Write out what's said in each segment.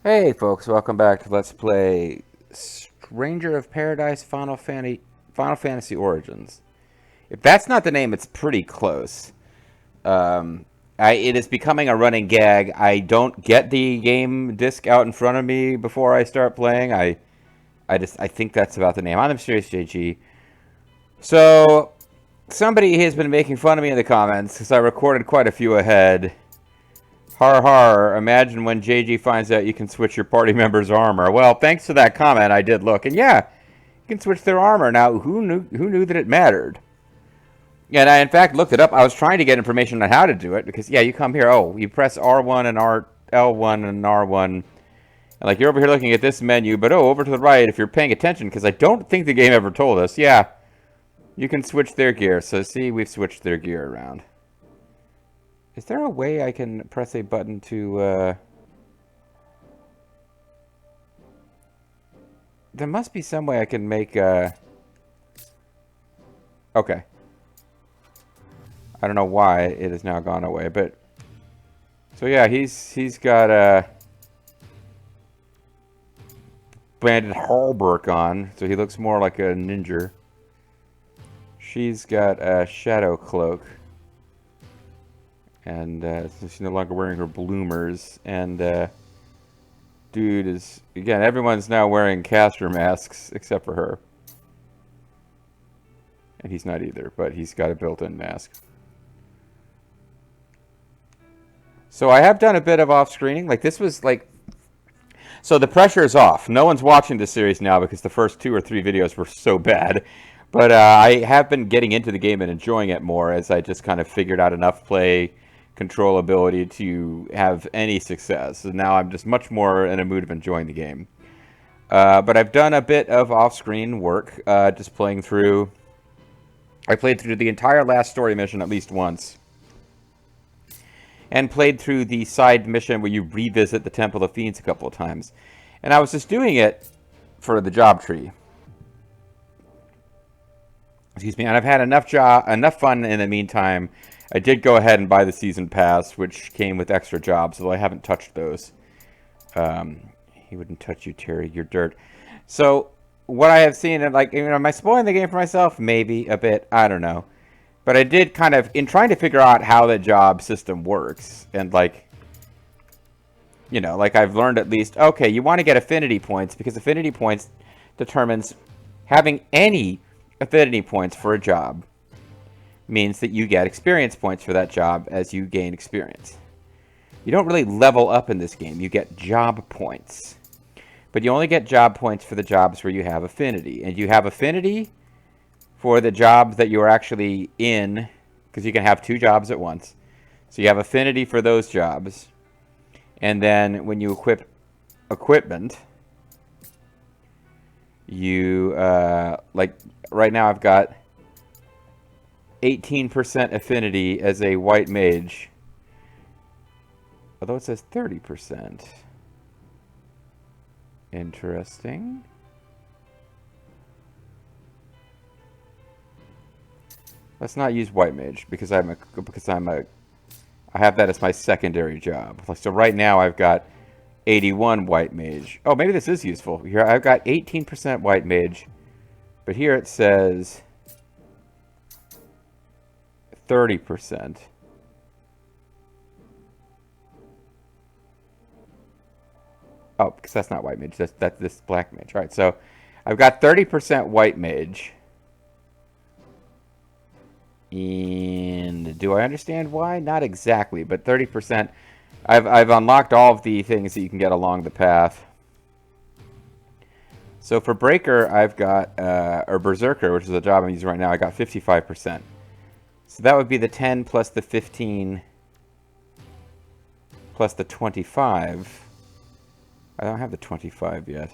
Hey folks, welcome back to Let's Play Stranger of Paradise Final Fantasy Origins. If that's not the name, it's pretty close. Um, it is becoming a running gag. I don't get the game disc out in front of me before I start playing. I think that's about the name. I'm Mysterious JG. So somebody has been making fun of me in the comments because I recorded quite a few ahead. Har har, imagine when JG finds out you can switch your party member's armor. Well, thanks to that comment, I did look, and yeah, you can switch their armor. Now, who knew that it mattered? And I, in fact, looked it up. I was trying to get information on how to do it, because, yeah, you come here, oh, you press R1 and L1 and R1, and, like, you're over here looking at this menu, but, oh, over to the right, if you're paying attention, because I don't think the game ever told us, yeah, you can switch their gear. So, see, we've switched their gear around. Is there a way I can press a button to, There must be some way I can make, Okay. I don't know why it has now gone away, but... So yeah, he's got, banded halberd on, so he looks more like a ninja. She's got a shadow cloak. And she's no longer wearing her bloomers. And dude is, again, everyone's now wearing caster masks except for her. And he's not either, but he's got a built-in mask. So I have done a bit of off-screening. Like, this was like... So the pressure is off. No one's watching this series now because the first 2 or 3 videos were so bad. But I have been getting into the game and enjoying it more as I just kind of figured out enough play controllability to have any success. So now I'm just much more in a mood of enjoying the game. But I've done a bit of off-screen work, just playing through... I played through the entire last story mission at least once. And played through the side mission where you revisit the Temple of Fiends a couple of times. And I was just doing it for the job tree. Excuse me, and I've had enough fun in the meantime. I did go ahead and buy the season pass, which came with extra jobs, although I haven't touched those. He wouldn't touch you, Terry. You're dirt. So, what I have seen, like, you know, am I spoiling the game for myself? Maybe a bit. I don't know. But I did kind of, in trying to figure out how the job system works, and, like, you know, like, I've learned at least, okay, you want to get affinity points, because affinity points determines having any affinity points for a job means that you get experience points for that job as you gain experience. You don't really level up in this game. You get job points. But you only get job points for the jobs where you have affinity. And you have affinity for the jobs that you're actually in, because you can have 2 jobs at once. So you have affinity for those jobs. And then when you equip equipment, you, like, right now I've got 18% affinity as a white mage. Although it says 30%. Interesting. Let's not use white mage because I have that as my secondary job. So right now I've got 81 white mage. Oh, maybe this is useful. Here I've got 18% white mage, but here it says 30%. Oh, because that's not white mage. That's this black mage. All right, so I've got 30% white mage. And do I understand why? Not exactly, but 30%. I've unlocked all of the things that you can get along the path. So for Breaker, I've got, or Berserker, which is the job I'm using right now, I got 55%. So that would be the 10 plus the 15 plus the 25. I don't have the 25 yet.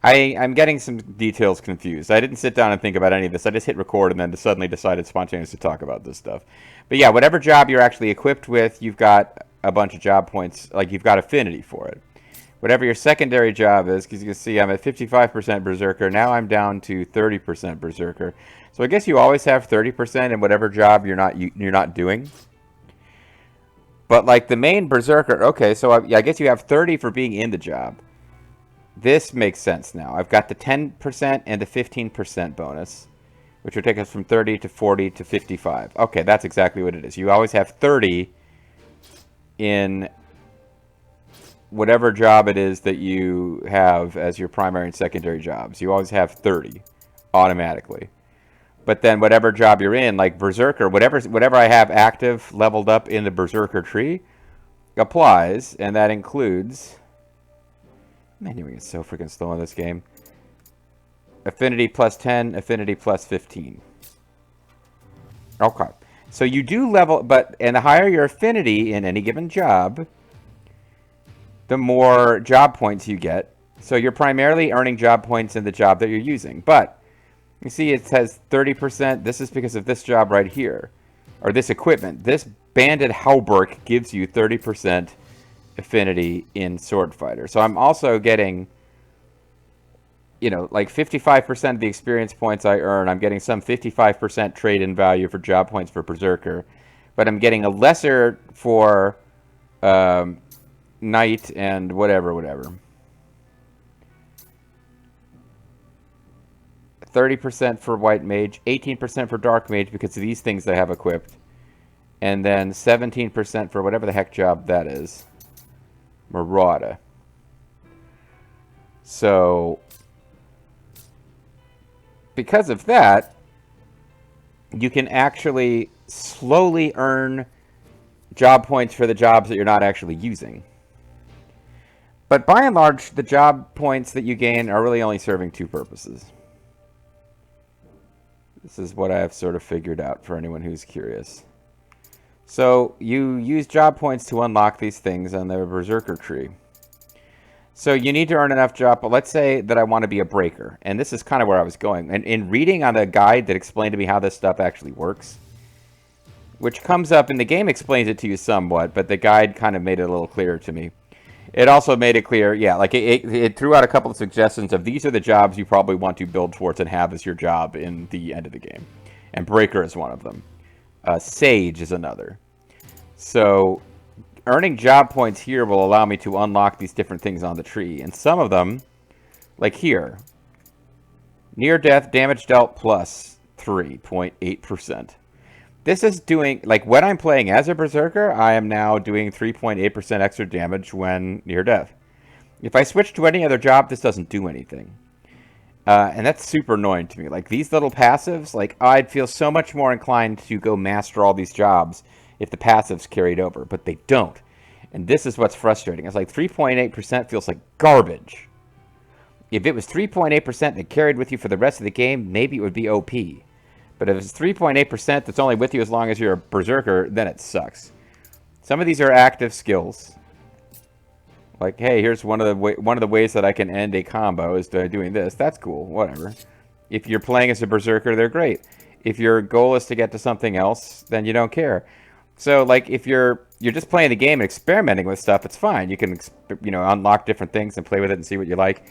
I'm getting some details confused. I didn't sit down and think about any of this. I just hit record and then suddenly decided spontaneously to talk about this stuff. But yeah, whatever job you're actually equipped with, you've got a bunch of job points. Like, you've got affinity for it. Whatever your secondary job is, because you can see I'm at 55% Berserker. Now I'm down to 30% Berserker. So I guess you always have 30% in whatever job you're not doing. But like the main Berserker, okay, so I guess you have 30 for being in the job. This makes sense now. I've got the 10% and the 15% bonus, which would take us from 30 to 40 to 55. Okay, that's exactly what it is. You always have 30 in whatever job it is that you have as your primary and secondary jobs. You always have 30 automatically. But then whatever job you're in, like Berserker, whatever I have active leveled up in the Berserker tree applies, and that includes... Man, you get so freaking slow in this game. Affinity plus 10, affinity plus 15. Okay. So you do level, and the higher your affinity in any given job, the more job points you get. So you're primarily earning job points in the job that you're using. But you see it says 30%. This is because of this job right here. Or this equipment. This banded hauberk gives you 30% affinity in Sword Fighter. So I'm also getting, you know, like 55% of the experience points I earn. I'm getting some 55% trade-in value for job points for Berserker. But I'm getting a lesser for Knight and whatever. 30% for White Mage, 18% for Dark Mage because of these things I have equipped, and then 17% for whatever the heck job that is. Marauder. So, because of that, you can actually slowly earn job points for the jobs that you're not actually using. But by and large, the job points that you gain are really only serving two purposes. This is what I have sort of figured out for anyone who's curious. So you use job points to unlock these things on the Berserker tree. So you need to earn enough job, but let's say that I want to be a breaker. And this is kind of where I was going. And in reading on the guide that explained to me how this stuff actually works, which comes up, and the game explains it to you somewhat, but the guide kind of made it a little clearer to me. It also made it clear, yeah, like it threw out a couple of suggestions of these are the jobs you probably want to build towards and have as your job in the end of the game. And breaker is one of them. Sage is another. So earning job points here will allow me to unlock these different things on the tree. And some of them, like here, near death damage dealt plus 3.8%. This is doing, like when I'm playing as a Berserker, I am now doing 3.8% extra damage when near death. If I switch to any other job, this doesn't do anything. And that's super annoying to me. Like these little passives, like I'd feel so much more inclined to go master all these jobs if the passives carried over, but they don't. And this is what's frustrating. It's like 3.8% feels like garbage. If it was 3.8% that carried with you for the rest of the game, maybe it would be OP. But if it's 3.8% that's only with you as long as you're a Berserker, then it sucks. Some of these are active skills. Like, hey, here's one of the ways that I can end a combo is by doing this. That's cool, whatever. If you're playing as a Berserker, they're great. If your goal is to get to something else, then you don't care. So, like, if you're just playing the game and experimenting with stuff, it's fine. You can, you know, unlock different things and play with it and see what you like.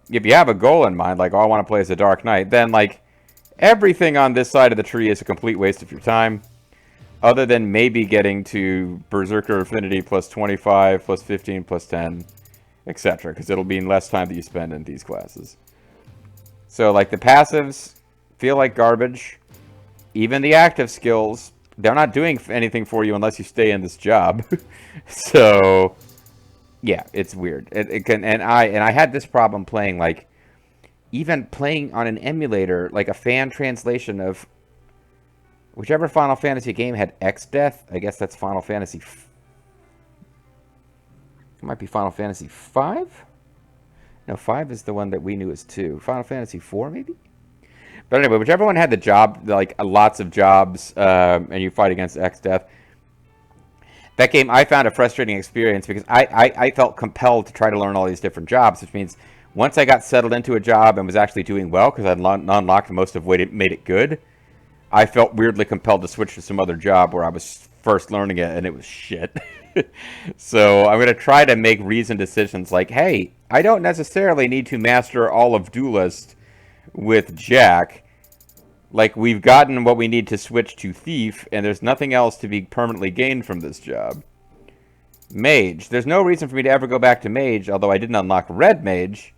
If you have a goal in mind, like, oh, I want to play as a Dark Knight, then, like, everything on this side of the tree is a complete waste of your time. Other than maybe getting to Berserker Affinity plus 25, plus 15, plus 10, etc. Because it'll be in less time that you spend in these classes. So, like, the passives feel like garbage. Even the active skills, they're not doing anything for you unless you stay in this job. So, yeah, it's weird. And I had this problem playing, like, even playing on an emulator, like a fan translation of whichever Final Fantasy game had X Death. I guess that's Final Fantasy. It might be Final Fantasy 5? No, 5 is the one that we knew as 2. Final Fantasy 4, maybe? But anyway, whichever one had the job, like lots of jobs, and you fight against X Death. That game, I found a frustrating experience because I felt compelled to try to learn all these different jobs, which means once I got settled into a job and was actually doing well, because I'd unlocked most of what made it good, I felt weirdly compelled to switch to some other job where I was first learning it, and it was shit. So I'm going to try to make reasoned decisions like, hey, I don't necessarily need to master all of Duelist with Jack. Like, we've gotten what we need to switch to Thief, and there's nothing else to be permanently gained from this job. Mage. There's no reason for me to ever go back to Mage, although I didn't unlock Red Mage.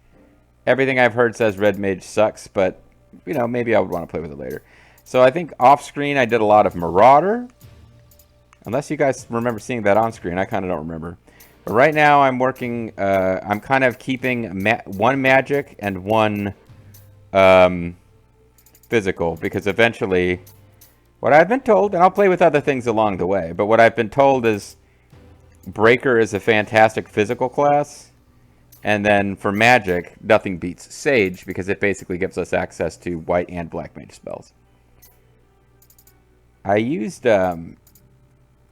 Everything I've heard says Red Mage sucks, but, you know, maybe I would want to play with it later. So I think off-screen I did a lot of Marauder. Unless you guys remember seeing that on-screen. I kind of don't remember. But right now I'm working, I'm kind of keeping one magic and one physical. Because eventually, what I've been told, and I'll play with other things along the way, but what I've been told is Breaker is a fantastic physical class. And then for magic, nothing beats Sage, because it basically gives us access to white and black mage spells. I used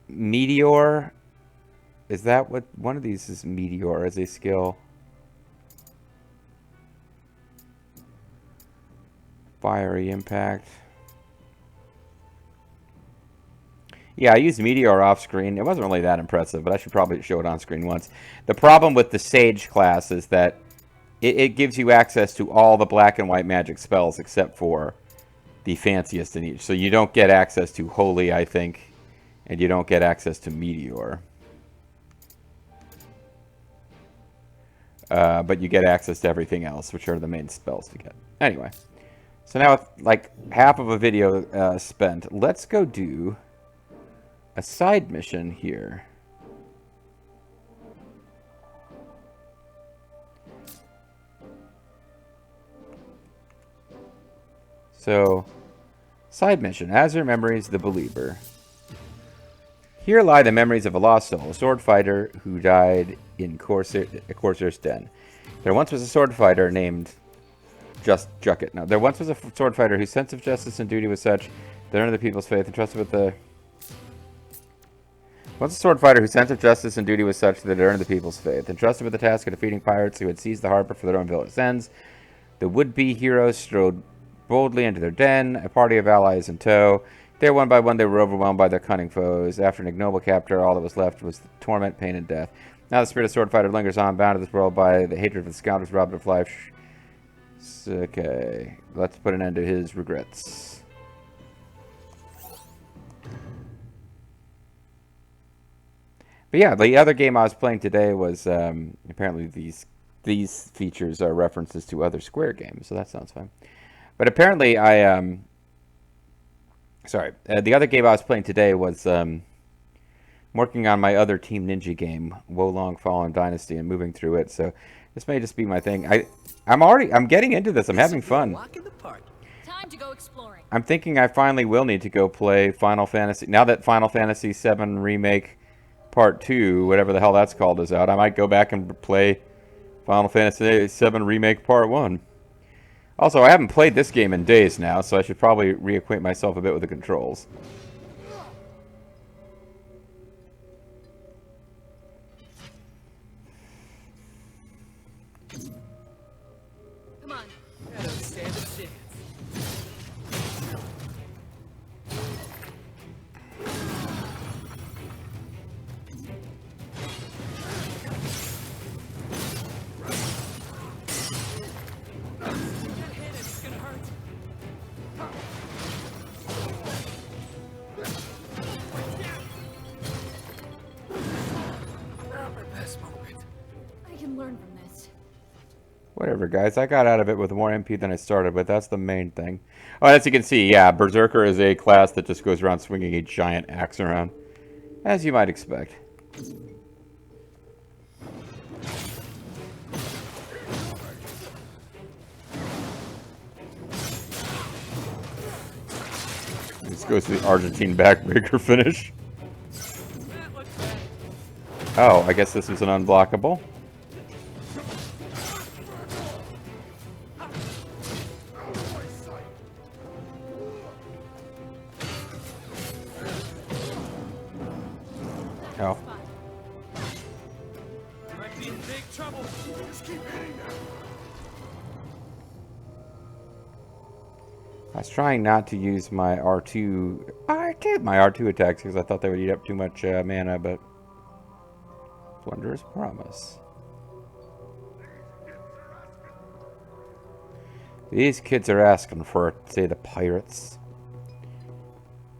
Meteor. Is that what one of these is? Meteor as a skill. Fiery Impact. Yeah, I used Meteor off screen. It wasn't really that impressive, but I should probably show it on screen once. The problem with the Sage class is that it gives you access to all the black and white magic spells except for the fanciest in each. So you don't get access to Holy, I think, and you don't get access to Meteor. But you get access to everything else, which are the main spells to get. Anyway, so now with like half of a video spent, let's go do a side mission here. So, side mission. Azure Memories, the Believer. Here lie the memories of a lost soul, a sword fighter who died in Corsair's Den. There once was a sword fighter named Jucket. No, there once was a sword fighter whose sense of justice and duty was such that earned the people's faith and trusted with the... Once a sword fighter whose sense of justice and duty was such that it earned the people's faith, entrusted with the task of defeating pirates who had seized the harbor for their own villainous ends, the would-be heroes strode boldly into their den, a party of allies in tow. There, one by one, they were overwhelmed by their cunning foes. After an ignoble capture, all that was left was torment, pain, and death. Now the spirit of sword fighter lingers on, bound to this world by the hatred of the scoundrels robbed of life. Okay, let's put an end to his regrets. But yeah, the other game I was playing today was apparently these features are references to other Square games, so that sounds fun. But apparently the other game I was playing today was working on my other Team Ninja game, Wolong Fallen Dynasty, and moving through it. So this may just be my thing. I'm getting into this. I'm having fun. Time to go exploring. I'm thinking I finally will need to go play Final Fantasy. Now that Final Fantasy VII Remake Part 2, whatever the hell that's called, is out, I might go back and play Final Fantasy VII Remake Part 1. Also, I haven't played this game in days now, so I should probably reacquaint myself a bit with the controls. Come on. I don't stand a chance. I can learn from this. Whatever, guys. I got out of it with more MP than I started with. That's the main thing. Oh, as you can see, yeah, Berserker is a class that just goes around swinging a giant axe around. As you might expect. This goes to the Argentine backbreaker finish. Oh, I guess this is an unblockable. Oh. Might be in big trouble. Just keep hitting them. I was trying not to use my R2 attacks because I thought they would eat up too much mana, but Plunder's promise. These kids are asking for it, say the pirates.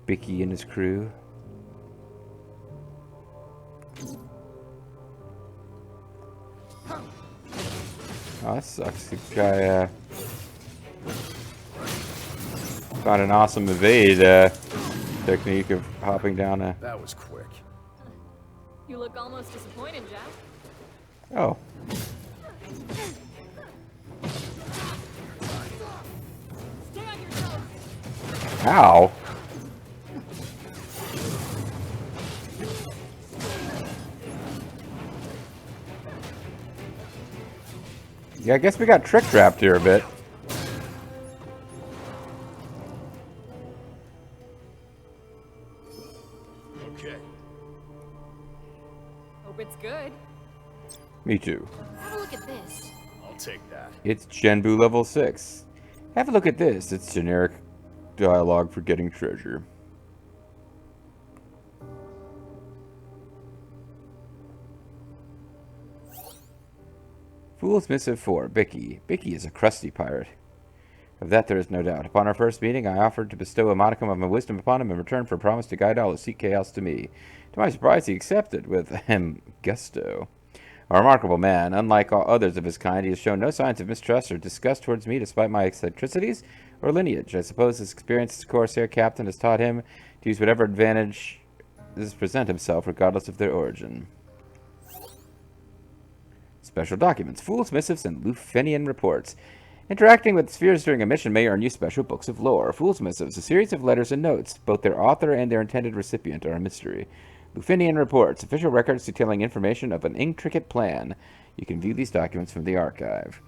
Bicky and his crew. Oh, that sucks. The guy found an awesome evade technique of hopping down a... That was quick. You look almost disappointed, Jack. Oh. Stay on your toes. How? Yeah, I guess we got trick-trapped here a bit. Okay. Hope it's good. Me too. Have a look at this. I'll take that. It's Genbu level 6. Have a look at this. It's generic dialogue for getting treasure. Fool's Missive 4. Bicky. Bicky is a crusty pirate. Of that there is no doubt. Upon our first meeting, I offered to bestow a modicum of my wisdom upon him in return for a promise to guide all who seek chaos to me. To my surprise, he accepted with gusto. A remarkable man. Unlike all others of his kind, he has shown no signs of mistrust or disgust towards me despite my eccentricities or lineage. I suppose his experience as a Corsair captain has taught him to use whatever advantage does present himself, regardless of their origin. Special documents, Fool's Missives, and Lufenian Reports. Interacting with spheres during a mission may earn you special books of lore. Fool's Missives, a series of letters and notes. Both their author and their intended recipient are a mystery. Lufenian Reports, official records detailing information of an intricate plan. You can view these documents from the archive.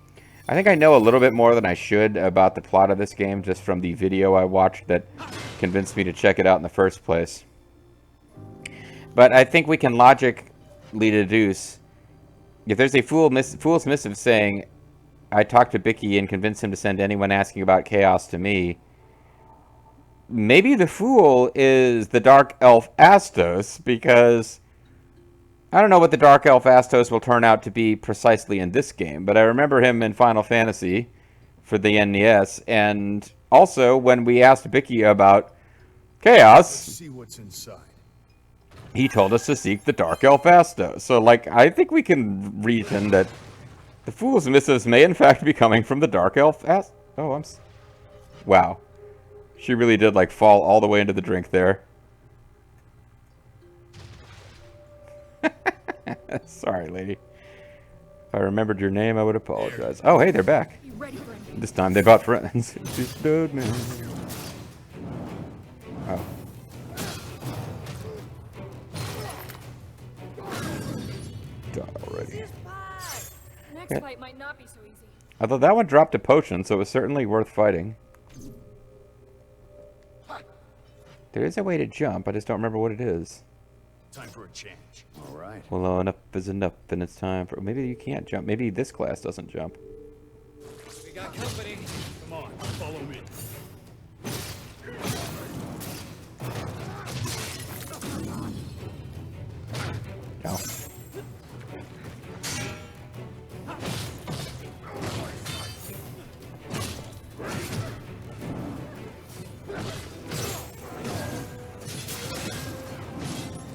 I think I know a little bit more than I should about the plot of this game just from the video I watched that convinced me to check it out in the first place. But I think we can logically deduce, if there's a Fool's Missive saying, I talked to Bicky and convinced him to send anyone asking about chaos to me, maybe the Fool is the Dark Elf Astos, because I don't know what the Dark Elf Astos will turn out to be precisely in this game, but I remember him in Final Fantasy for the NES, and also when we asked Bicky about chaos, See what's inside. he told us to seek the Dark Elf Astos. So, like, I think we can reason that the Fool's Missives may in fact be coming from the Dark Elf Astos. Oh, wow. She really did, like, fall all the way into the drink there. Sorry, lady. If I remembered your name, I would apologize. Oh, hey, they're back. You ready for anything? This time they bought friends. Just dude, man. Oh. God, already. Next fight might not be so easy. Although that one dropped a potion, so it was certainly worth fighting. There is a way to jump, I just don't remember what it is. Time for a change. All right. Well, enough is enough, and it's time for... Maybe you can't jump. Maybe this class doesn't jump. We got company. Come on, follow me. No.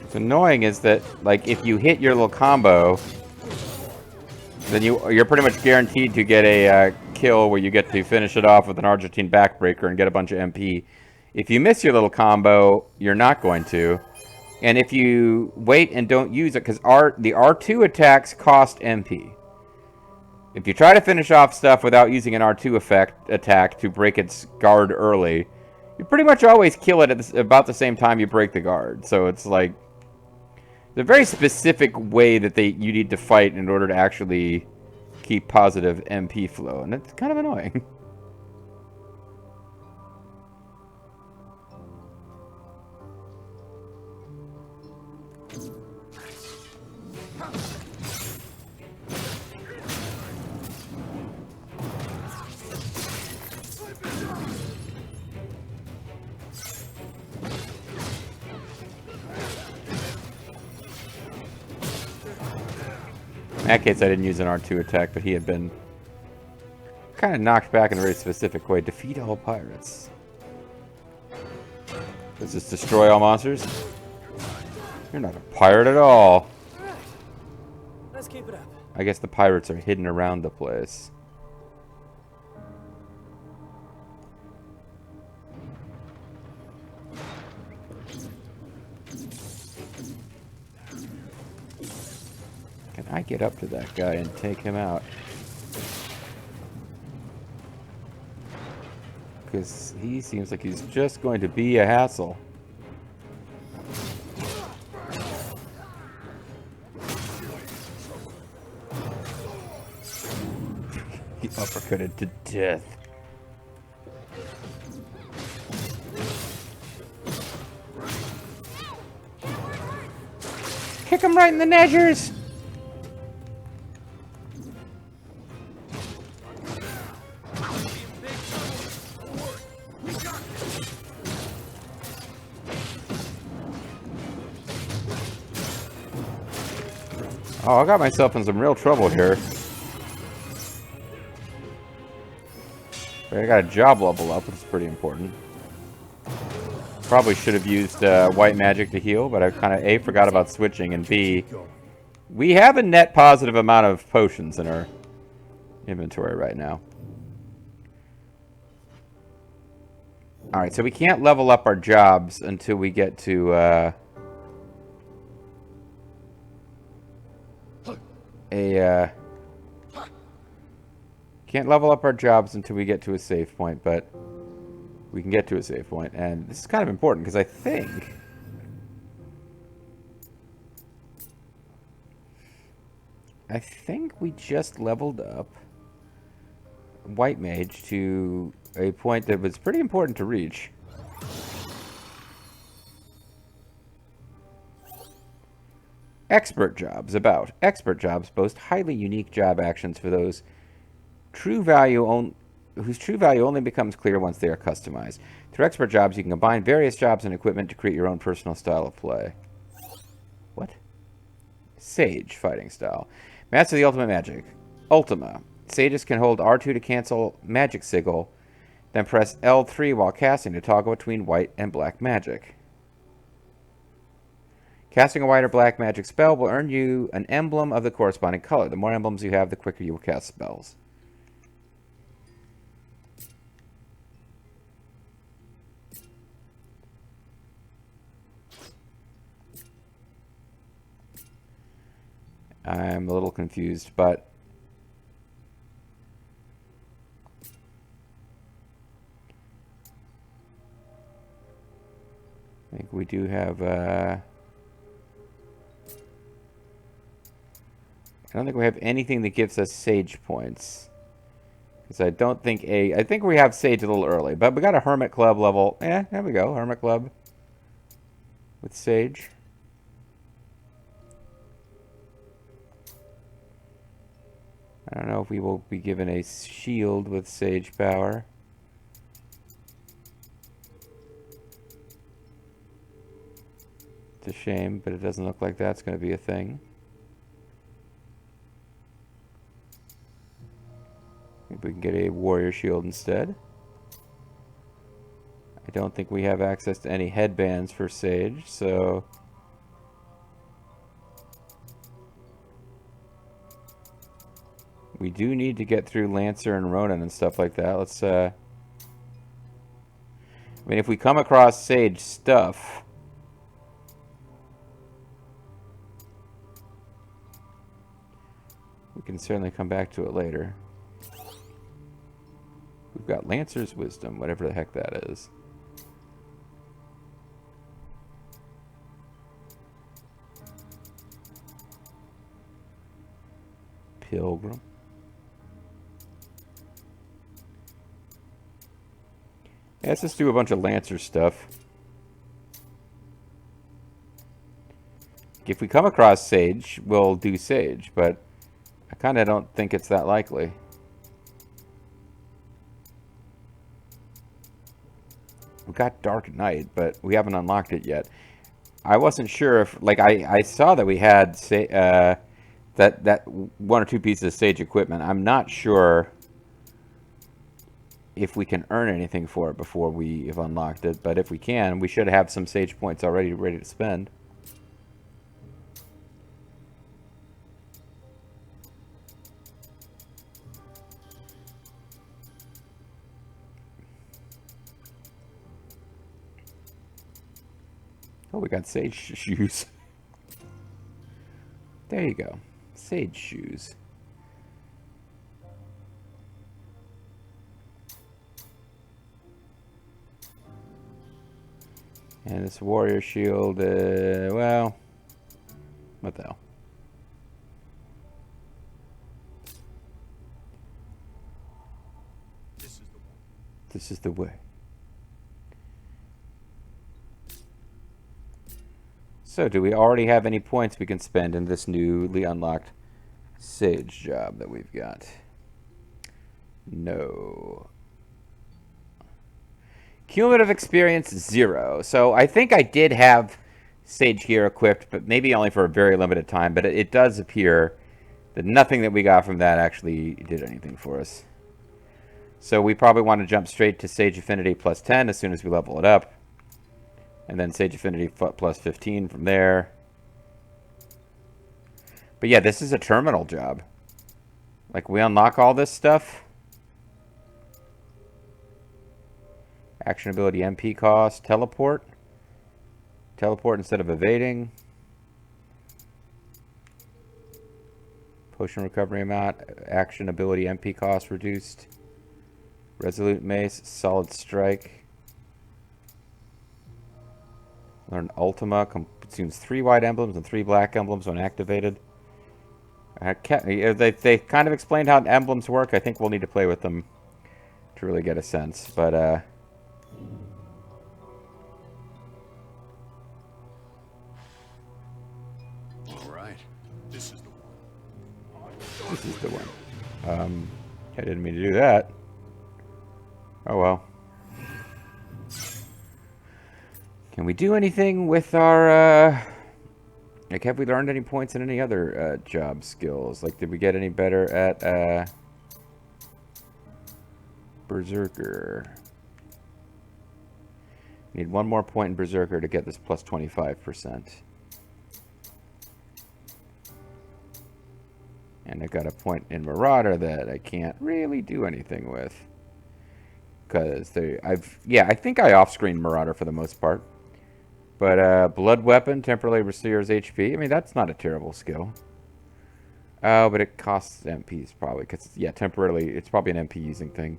What's annoying is that, like, if you hit your little combo, then you're pretty much guaranteed to get a kill where you get to finish it off with an Argentine backbreaker and get a bunch of MP. If you miss your little combo, you're not going to. And if you wait and don't use it, because the R2 attacks cost MP. If you try to finish off stuff without using an R2 attack to break its guard early, you pretty much always kill it at about the same time you break the guard. So it's like... It's a very specific way that you need to fight in order to actually keep positive MP flow, and it's kind of annoying. In that case, I didn't use an R2 attack, but he had been kind of knocked back in a very specific way. Defeat all pirates. Does this destroy all monsters? You're not a pirate at all. Let's keep it up. I guess the pirates are hidden around the place. Can I get up to that guy and take him out? Because he seems like he's just going to be a hassle. He uppercutted to death. Kick him right in the nedgers! Oh, I got myself in some real trouble here. But I got a job level up, which is pretty important. Probably should have used white magic to heal, but I kind of A, forgot about switching, and B, we have a net positive amount of potions in our inventory right now. Alright, so we can't level up our jobs until we get to can't level up our jobs until we get to a save point, but we can get to a save point, and this is kind of important because I think we just leveled up White Mage to a point that was pretty important to reach. Expert jobs. About. Expert jobs boast highly unique job actions for those whose true value only becomes clear once they are customized. Through expert jobs, you can combine various jobs and equipment to create your own personal style of play. What? Sage fighting style. Master the ultimate magic. Ultima. Sages can hold R2 to cancel magic sigil, then press L3 while casting to toggle between white and black magic. Casting a white or black magic spell will earn you an emblem of the corresponding color. The more emblems you have, the quicker you will cast spells. I'm a little confused, but I think we do have I don't think we have anything that gives us sage points. Because I don't think I think we have sage a little early, but we got a hermit club level. Yeah, there we go. Hermit club with sage. I don't know if we will be given a shield with sage power. It's a shame, but it doesn't look like that's going to be a thing. Maybe we can get a warrior shield instead. I don't think we have access to any headbands for sage, so we do need to get through Lancer and Ronin and stuff like that. Let's I mean, if we come across sage stuff, we can certainly come back to it later. We've got Lancer's Wisdom, whatever the heck that is. Pilgrim. Yeah, let's just do a bunch of Lancer stuff. If we come across Sage, we'll do Sage, but I kind of don't think it's that likely. We got Dark Knight, but we haven't unlocked it yet. I wasn't sure if, like, I saw that we had that one or two pieces of Sage equipment. I'm not sure if we can earn anything for it before we have unlocked it, but if we can, we should have some Sage points already ready to spend. Oh, we got sage shoes. There you go. Sage shoes. And this warrior shield, well, what the hell? This is the way. So, do we already have any points we can spend in this newly unlocked sage job that we've got? No. Cumulative experience 0. So I think I did have sage gear equipped, but maybe only for a very limited time. But it does appear that nothing that we got from that actually did anything for us. So we probably want to jump straight to Sage Affinity plus 10 as soon as we level it up. And then Sage Affinity plus 15 from there. But yeah, this is a terminal job. Like, we unlock all this stuff. Action ability MP cost. Teleport. Teleport instead of evading. Potion recovery amount. Action ability MP cost reduced. Resolute mace. Solid strike. Learn Ultima. Consumes 3 white emblems and 3 black emblems when activated. They kind of explained how emblems work. I think we'll need to play with them to really get a sense. But, Alright, this is the one. this is the one. I didn't mean to do that. Oh well. Can we do anything with our, like, have we learned any points in any other job skills? Like, did we get any better at Berserker? Need 1 more point in Berserker to get this plus 25%. And I got a point in Marauder that I can't really do anything with. Because I think I off-screened Marauder for the most part. But Blood Weapon temporarily restores HP. I mean, that's not a terrible skill. Oh, but it costs MPs probably. Cause, yeah, temporarily, it's probably an MP using thing.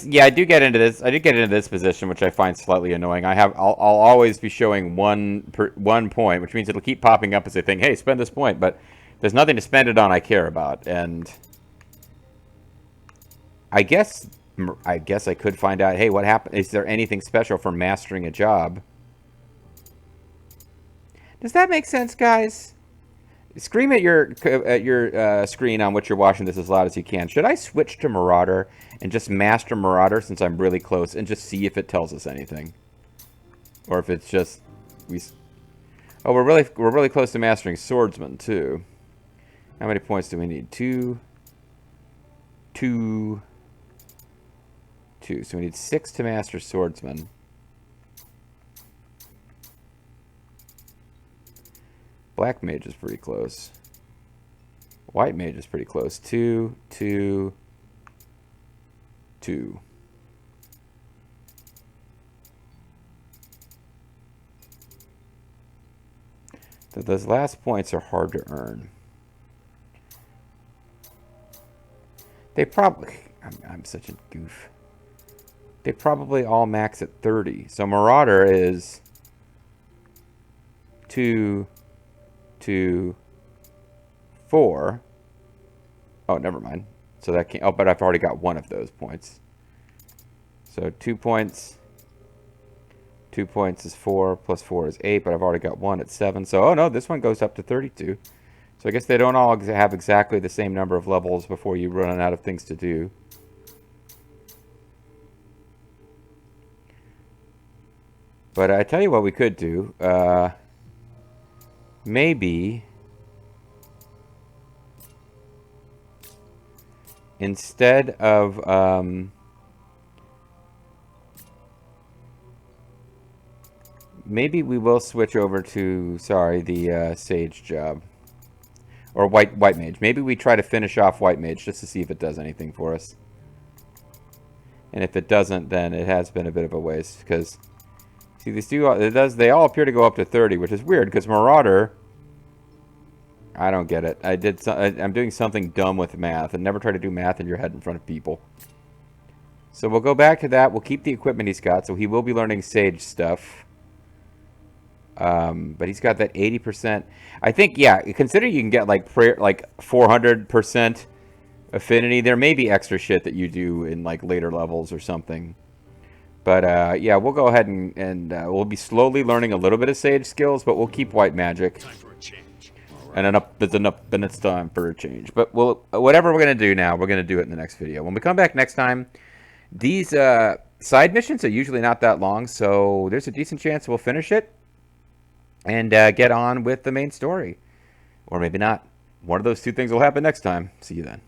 Yeah, I do get into this. I do get into this position, which I find slightly annoying. I'll always be showing one point, which means it'll keep popping up as a thing. Hey, spend this point, but there's nothing to spend it on I care about, and I guess I could find out. Hey, what happened? Is there anything special for mastering a job? Does that make sense, guys? Scream at your screen on what you're watching this as loud as you can. Should I switch to Marauder and just master Marauder since I'm really close and just see if it tells us anything, or if it's just Oh, we're really close to mastering Swordsman too. How many points do we need? 2. So we need 6 to master Swordsman. Black Mage is pretty close. White Mage is pretty close. 2, 2, 2. Those last points are hard to earn. They probably... I'm such a goof. They probably all max at 30. So Marauder is 2, 2, 4. Oh, never mind. So that can't... Oh, but I've already got 1 of those points. So 2 points... 2 points is 4, plus 4 is 8, but I've already got 1 at 7. So, oh no, this one goes up to 32. So I guess they don't all have exactly the same number of levels before you run out of things to do. But I tell you what we could do. Maybe... instead of... maybe we will switch over to, sorry, the Sage job. Or White Mage. Maybe we try to finish off White Mage just to see if it does anything for us. And if it doesn't, then it has been a bit of a waste. Because, see, they all appear to go up to 30, which is weird, because Marauder... I don't get it. I'm doing something dumb with math, and never try to do math in your head in front of people. So we'll go back to that. We'll keep the equipment he's got, so he will be learning Sage stuff. But he's got that 80%. I think, yeah, consider you can get like 400% affinity. There may be extra shit that you do in like later levels or something. But yeah, we'll go ahead and we'll be slowly learning a little bit of Sage skills, but we'll keep white magic. Time for a change. And then it's time for a change. But whatever we're gonna do now, we're gonna do it in the next video. When we come back next time, these side missions are usually not that long, so there's a decent chance we'll finish it and get on with the main story, or maybe not. One of those two things will happen next time. See you then.